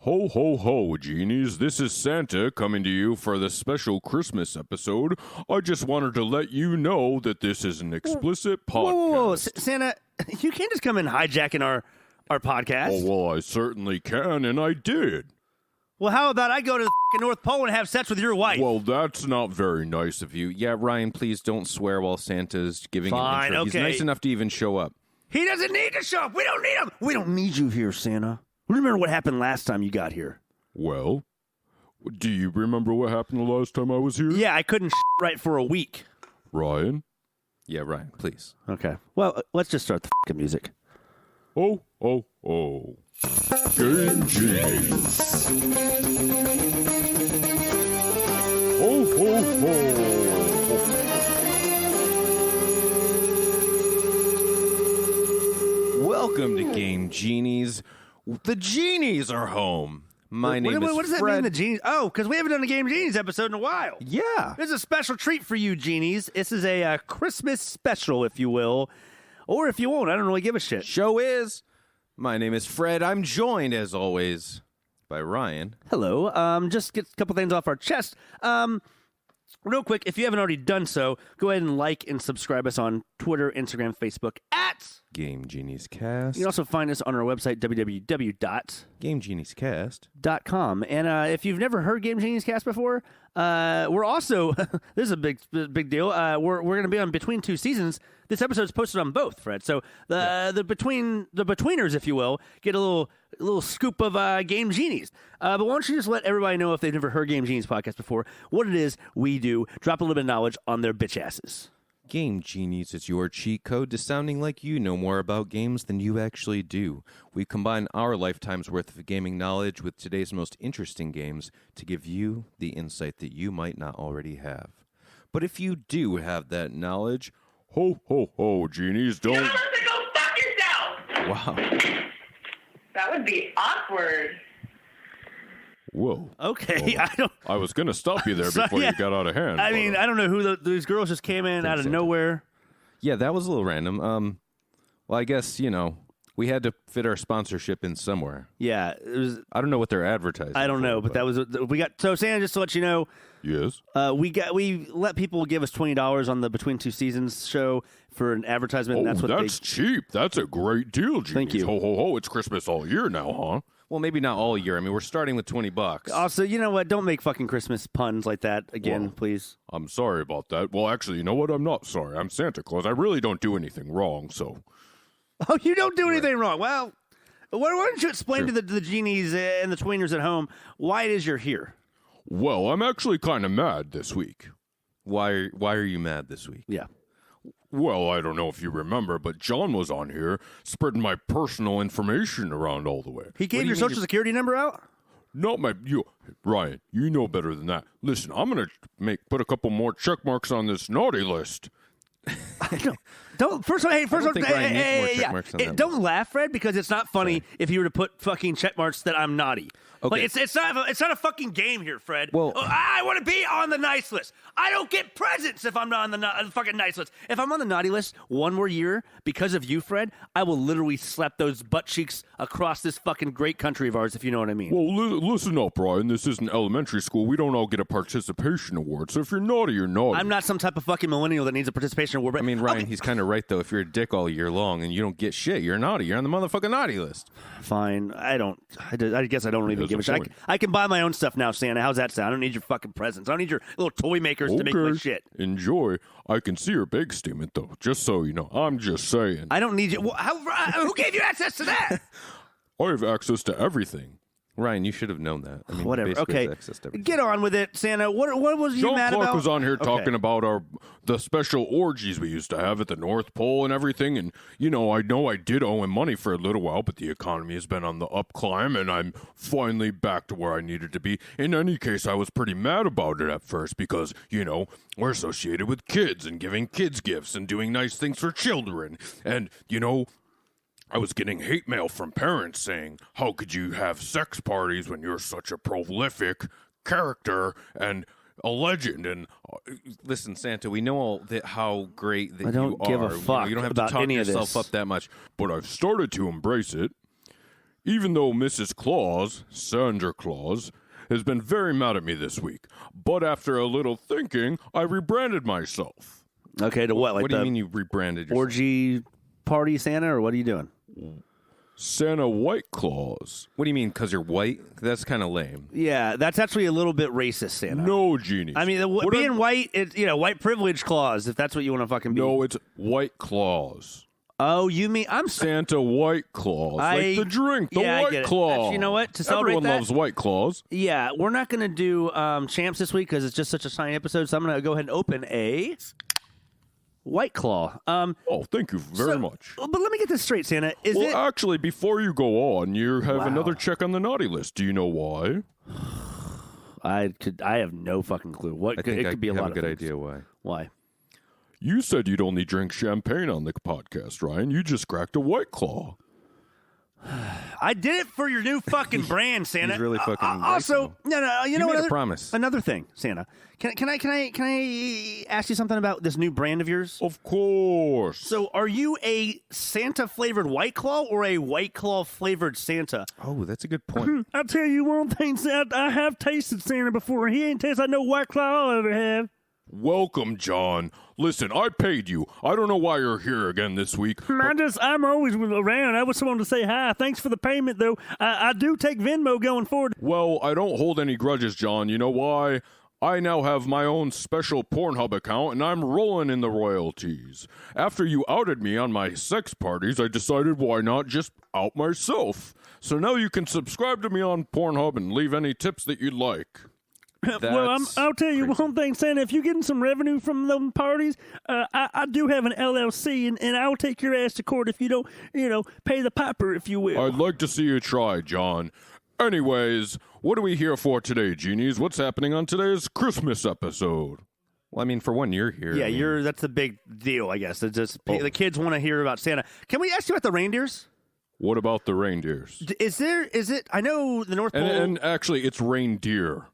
Ho, ho, ho, Genies. This is Santa coming to you for the special Christmas episode. I just wanted to let you know that this is an explicit podcast. Whoa. Santa, you can't just come in hijacking our podcast. Oh, well, I certainly can, and I did. Well, how about I go to the North Pole and have sex with your wife? Well, that's not very nice of you. Yeah, Ryan, please don't swear while Santa's giving Fine, an intro. okay. He's nice enough to even show up. He doesn't need to show up. We don't need him. We don't need you here, Santa. Remember what happened last time you got here? Well, do you remember what happened the last time I was here? Yeah, I couldn't right for a week. Ryan? Yeah, Ryan, please. Okay. Well, let's just start the music. Oh, oh, oh. Game Genies. Ho, ho, ho. Welcome to Game Genies. The Genies are home. My name is What does that Fred. mean, the Genies? Oh, because we haven't done a Game Genies episode in a while. Yeah. This is a special treat for you, Genies. This is a Christmas special, if you will. Or if you won't, I don't really give a shit. Show is. My name is Fred. I'm joined, as always, by Ryan. Hello. Just get a couple things off our chest. Real quick, if you haven't already done so, go ahead and like and subscribe us on Twitter, Instagram, Facebook at Game Genies Cast. You can also find us on our website, Game Genies Cast. www.gamegeniescast.com. And if you've never heard Game Genies Cast before, we're also, this is a big deal, we're going to be on Between Two Seasons. This episode's posted on both, Fred. So the betweeners, if you will, get a little scoop of Game Genies. But why don't you just let everybody know, if they've never heard Game Genies podcast before, what it is we do, drop a little bit of knowledge on their bitch asses. Game Genies is your cheat code to sounding like you know more about games than you actually do. We combine our lifetime's worth of gaming knowledge with today's most interesting games to give you the insight that you might not already have. But if you do have that knowledge, Ho, ho, ho, Genies, don't... You're supposed to go fuck yourself! wow. That would be awkward. Whoa. Okay, Well, I was going to stop you there So, before yeah. you got out of hand. I mean, I don't know who these girls just came in out of nowhere. Yeah, that was a little random. Well, I guess, we had to fit our sponsorship in somewhere. Yeah, it was. I don't know what they're advertising. I don't know, but that was we got. So Santa, just to let you know, Yes? we let people give us $20 on the Between Two Seasons show for an advertisement. Oh, And that's what that's cheap. That's a great deal, Genies. Thank you. Ho, ho, ho. It's Christmas all year now, huh? Well, maybe not all year. I mean, we're starting with $20. Also, you know what? Don't make fucking Christmas puns like that again, Well, please. I'm sorry about that. Well, actually, you know what? I'm not sorry. I'm Santa Claus. I really don't do anything wrong, so... Oh, you don't do anything wrong. Well, why don't you explain to the genies and the tweeners at home why it is you're here? Well, I'm actually kind of mad this week. Why are you mad this week? Yeah. Well, I don't know if you remember, but John was on here spreading my personal information around all the way. He gave your social security number out? Not Ryan, you know better than that. Listen, I'm going to put a couple more check marks on this naughty list. Don't first of all, think Ryan needs more check marks on that don't list. laugh, Fred, because it's not funny if you were to put fucking check marks that I'm naughty. Okay. Like, it's not a fucking game here, Fred. Well- I want to be on the nice list. I don't get presents if I'm not on the fucking nice list. If I'm on the naughty list one more year because of you, Fred, I will literally slap those butt cheeks across this fucking great country of ours, if you know what I mean. Well, listen up, Ryan. This isn't elementary school. We don't all get a participation award. So if you're naughty, you're naughty. I'm not some type of fucking millennial that needs a participation award. I mean, Ryan, Okay, he's kind of right, though. If you're a dick all year long and you don't get shit, you're naughty. You're on the motherfucking naughty list. fine. I guess I don't even There's give a a shit. point. I can buy my own stuff now, Santa. How's that sound? I don't need your fucking presents. I don't need your little toy makers to make my shit. Enjoy. I can see your big statement, though. Just so you know. I'm just saying. I don't need you. Who gave you access to that? I have access to everything. Ryan, you should have known that. I mean, Whatever. basically Okay. has access to everything. Get on with it, Santa. What was you John mad Clark about? was on here Okay. talking about the special orgies we used to have at the North Pole and everything. And, I I did owe him money for a little while, but the economy has been on the up climb, and I'm finally back to where I needed to be. In any case, I was pretty mad about it at first because, we're associated with kids and giving kids gifts and doing nice things for children. And, I was getting hate mail from parents saying, how could you have sex parties when you're such a prolific character and a legend? And Listen, Santa, we know all how great that I don't you are. give a fuck you don't have about to talk any of yourself this. up that much. but I've started to embrace it. Even though Mrs. Claus, Sandra Claus, has been very mad at me this week. But after a little thinking, I rebranded myself. Okay, to what? Like What do you mean you rebranded yourself? orgy party Santa, or what are you doing? Santa White Claus. What do you mean, because you're white? That's kind of lame. Yeah, that's actually a little bit racist, Santa. No, Genies. I mean, being white, it's, white privilege clause, if that's what you want to fucking be. No, it's White Claus. Oh, you mean I'm Santa White Claus, like the drink, the I White get it. Claw. You know what? To celebrate Everyone that, loves White Claws. yeah, we're not going to do champs this week because it's just such a tiny episode. So I'm going to go ahead and open a White Claw. Oh, thank you very much. But let me get this straight, Santa. Is Well, it? actually, before you go on, you have Wow. another check on the naughty list. Do you know why? I have no fucking clue. What I think it could be a have lot a good of things. idea why. Why? You said you'd only drink champagne on the podcast, Ryan. You just cracked a White Claw. I did it for your new fucking brand, Santa. He's really fucking also, no. You know made what? a promise. Another thing, Santa. Can I ask you something about this new brand of yours? Of course. So, are you a Santa flavored White Claw or a White Claw flavored Santa? Oh, that's a good point. I'll tell you one thing, Santa. I have tasted Santa before. He ain't tasted no White Claw I'll ever have. Welcome, John. Listen, I paid you. I don't know why you're here again this week. I'm always around. I just wanted to say hi. Thanks for the payment, though. I do take Venmo going forward. Well, I don't hold any grudges, John. You know why? I now have my own special Pornhub account, and I'm rolling in the royalties. After you outed me on my sex parties, I decided why not just out myself. So now you can subscribe to me on Pornhub and leave any tips that you'd like. I'll tell you one thing, Santa. If you're getting some revenue from them parties, I do have an LLC, and I'll take your ass to court if you don't, pay the piper, if you will. I'd like to see you try, John. Anyways, what are we here for today, Genies? What's happening on today's Christmas episode? Well, I mean, for one, you're here. Yeah, I mean, that's the big deal, I guess. It's just the kids want to hear about Santa. Can we ask you about the reindeers? What about the reindeers? Is it? I know the North Pole. And actually, it's reindeer.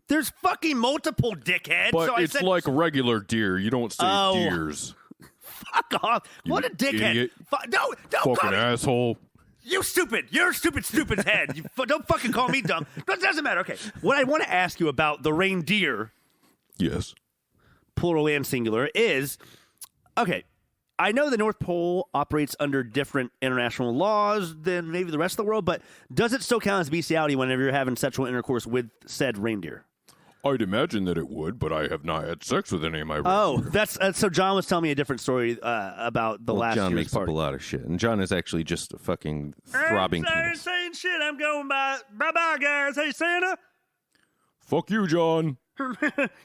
There's fucking multiple dickheads. But so it's like regular deer. You don't say deers. Fuck off. What a dickhead. Idiot. Don't Fucking call me. asshole. You stupid. You're a stupid's head. Don't fucking call me dumb. But it doesn't matter. Okay. What I want to ask you about the reindeer, Yes. plural and singular, is, okay, I know the North Pole operates under different international laws than maybe the rest of the world, but does it still count as bestiality whenever you're having sexual intercourse with said reindeer? I'd imagine that it would, but I have not had sex with any of my reindeer. Oh, that's so John was telling me a different story about the last John year's makes party. up a lot of shit, and John is actually just a fucking throbbing I ain't penis. saying shit. I'm going bye-bye, guys. Hey, Santa. Fuck you, John.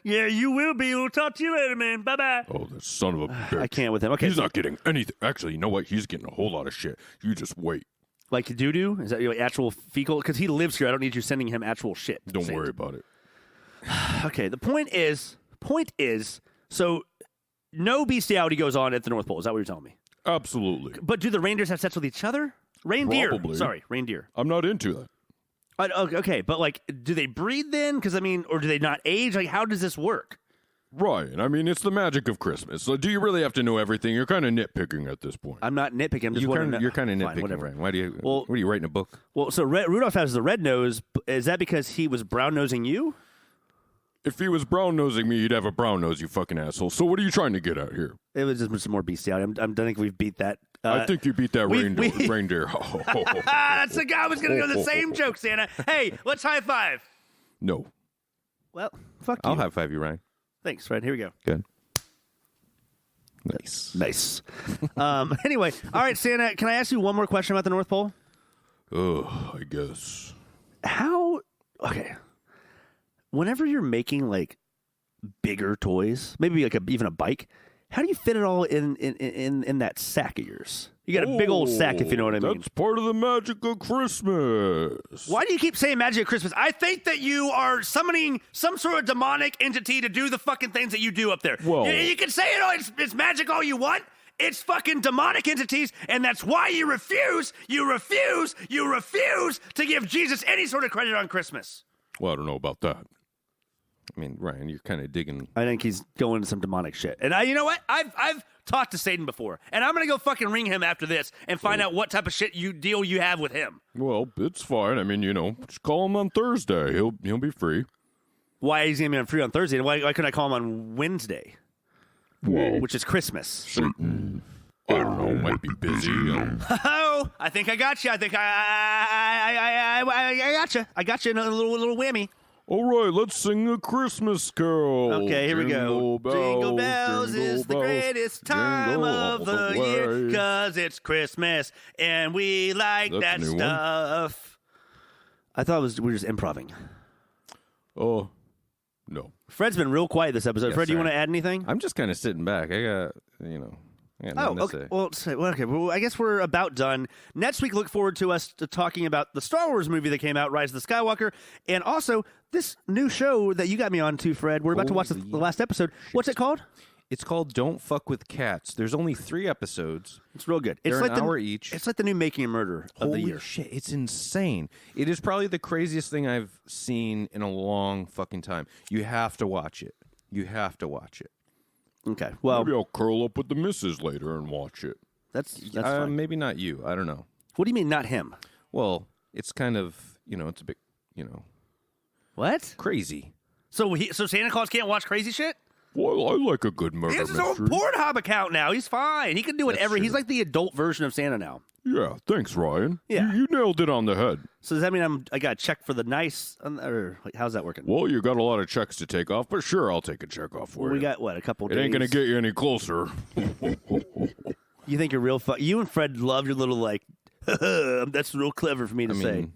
Yeah, you will be. We'll talk to you later, man. Bye-bye. Oh, that son of a bitch. I can't with him. Okay. He's not getting anything. Actually, you know what? He's getting a whole lot of shit. You just wait. Like doo-doo? Is that your actual fecal? Because he lives here. I don't need you sending him actual shit. Don't Santa. worry about it. Okay, the point is, so no bestiality goes on at the North Pole. Is that what you're telling me? Absolutely. But do the reindeers have sex with each other? Reindeer. Probably. Sorry, reindeer. I'm not into that. Okay, but like, do they breed then? Because I mean, or do they not age? Like, how does this work? Right. I mean, it's the magic of Christmas. So do you really have to know everything? You're kind of nitpicking at this point. I'm not nitpicking. I'm just wondering. You're kind of Fine, nitpicking, whatever. Ryan. Why do you? Well- what are you writing a book? Well, so Rudolph has the red nose. Is that because he was brown nosing you? If he was brown nosing me, he'd have a brown nose, you fucking asshole. So what are you trying to get at here? It was just some more bestiality. I think we've beat that. I think you beat that we- reindeer. That's the guy who was going to go the same joke, Santa. Hey, let's high five. No. Well, fuck you. I'll high five you, Ryan. Thanks, Fred. Here we go. Good. Nice. Anyway, all right, Santa, can I ask you one more question about the North Pole? I guess. Okay. Whenever you're making like bigger toys, maybe like even a bike, how do you fit it all in that sack of yours? You got a big old sack, if you know what I mean. That's part of the magic of Christmas. Why do you keep saying magic at Christmas? I think that you are summoning some sort of demonic entity to do the fucking things that you do up there. Well- you can say it's magic all you want. It's fucking demonic entities, and that's why you refuse to give Jesus any sort of credit on Christmas. Well, I don't know about that. I mean, Ryan, you're kind of digging. I think he's going into some demonic shit. And you know what? I've talked to Satan before, and I'm gonna go fucking ring him after this and find out what type of shit deal you have with him. Well, it's fine. I mean, just call him on Thursday. He'll be free. Why is he gonna be free on Thursday? Why couldn't I call him on Wednesday? Well, which is Christmas. Satan, I don't know, might be busy. Oh, I think I got you. I think I got you. I got you in a little whammy. All right, let's sing a Christmas carol. Okay, here we go. Jingle bells is the greatest time of the year, 'cause it's Christmas, and we like that stuff. I thought we were just improvising. Oh, no. Fred's been real quiet this episode. Yes, Fred, do you sir. want to add anything? I'm just kind of sitting back. I got, nothing okay. to say. Well, I guess we're about done. Next week, look forward to us talking about the Star Wars movie that came out, Rise of the Skywalker, and also this new show that you got me on to, Fred. We're about to watch the last episode. What's it called? It's called Don't Fuck with Cats. There's only 3 episodes. It's real good. It's They're like an hour each. It's like the new Making a Murder of the year. Holy shit, it's insane. It is probably the craziest thing I've seen in a long fucking time. You have to watch it. Okay. Well, Maybe I'll curl up with the missus later and watch it. that's fine. maybe not you. I don't know. What do you mean, not him? Well, it's kind of, it's a bit, What? crazy. So Santa Claus can't watch crazy shit? Well, I like a good murder He has his own mystery. Pornhub account now. He's fine. He can do whatever. true. He's like the adult version of Santa now. Yeah, thanks, Ryan. Yeah. You nailed it on the head. So does that mean I got to check for the nice, or how's that working? Well, you got a lot of checks to take off, but sure, I'll take a check off for We you. got, what, a couple It days? ain't going to get you any closer. You think you're real fun? You and Fred love your little, like, that's real clever for me to say.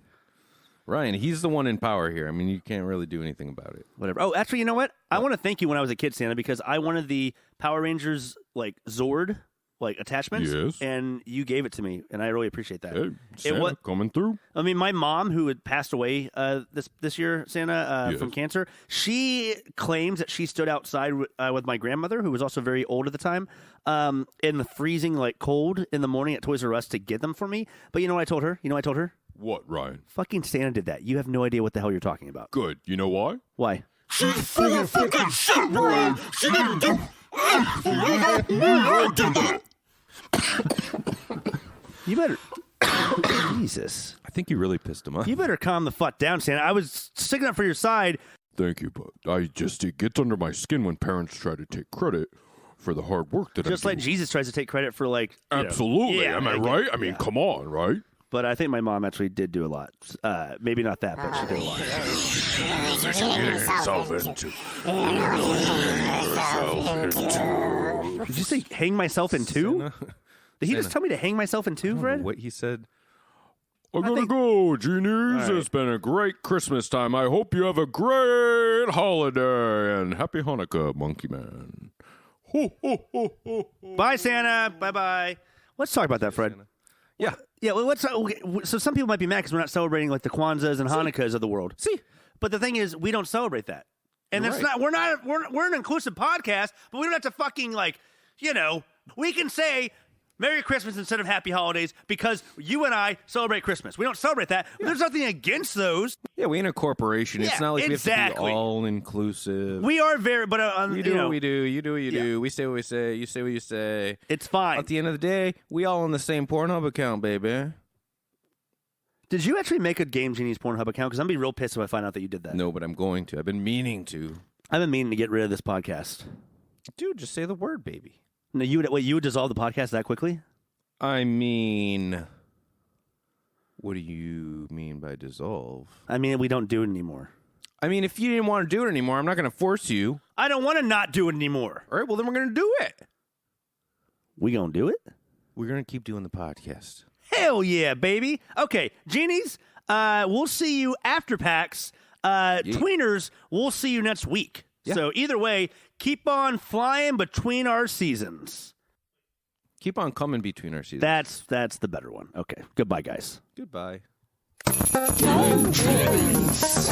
Ryan, he's the one in power here. I mean, you can't really do anything about it. Whatever. Oh, actually, you know what? I want to thank you when I was a kid, Santa, because I wanted the Power Rangers, like, Zord, like, attachments. Yes. And you gave it to me, and I really appreciate that. Hey, Santa, wa- coming through. I mean, my mom, who had passed away this year, Santa, Yes. from cancer, she claims that she stood outside with my grandmother, who was also very old at the time, in the freezing, like, cold in the morning at Toys R Us to get them for me. But you know what I told her? What, Ryan? Fucking Santa did that. You have no idea what the hell you're talking about. Good. You know why? Why? She's full of fucking shit, Ryan. She didn't do anything. I did that. You better... Jesus. I think you really pissed him off. You better calm the fuck down, Santa. I was sticking up for your side. Thank you, but it gets under my skin when parents try to take credit for the hard work that Just I like do. Jesus tries to take credit for, like... you know. Absolutely. Yeah, Am I I get right? it. I mean, Yeah. come on, right? But I think my mom actually did do a lot. Maybe not that, but she did a lot. Did you say hang myself in two? Santa? Did he just tell me to hang myself in two, I don't know Fred? what he said. I gotta think- go, Genies. right. It's been a great Christmas time. I hope you have a great holiday and happy Hanukkah, Monkey Man. Ho, ho, ho, ho, ho. Bye, Santa. Bye-bye. Let's talk about that, Fred. Yeah. Yeah, well, okay, so some people might be mad because we're not celebrating like the Kwanzas and Hanukkahs of the world. See? But the thing is, we don't celebrate that. And You're that's right. not we're an inclusive podcast, but we don't have to fucking we can say Merry Christmas instead of Happy Holidays because you and I celebrate Christmas. We don't celebrate that. There's nothing against those. Yeah, we ain't a corporation. It's Yeah, not like we have to exactly. be all inclusive. We are very, but You do what we do. You do what you Yeah. do. We say what we say. You say what you say. It's fine. At the end of the day, we all on the same Pornhub account, baby. Did you actually make a Game Genies Pornhub account? Because I'm gonna be real pissed if I find out that you did that. No, but I'm going to. I've been meaning to. I've been meaning to get rid of this podcast. Dude, just say the word, baby. No, you would dissolve the podcast that quickly? I mean, what do you mean by dissolve? I mean, we don't do it anymore. I mean, if you didn't want to do it anymore, I'm not going to force you. I don't want to not do it anymore. All right, well, then we're going to do it. We gonna do it? We're going to keep doing the podcast. Hell yeah, baby. Okay, Genies, we'll see you after PAX. Tweeners, we'll see you next week. Yeah. So either way, keep on flying between our seasons. Keep on coming between our seasons. That's the better one. Okay, goodbye, guys. Goodbye. Game Genies.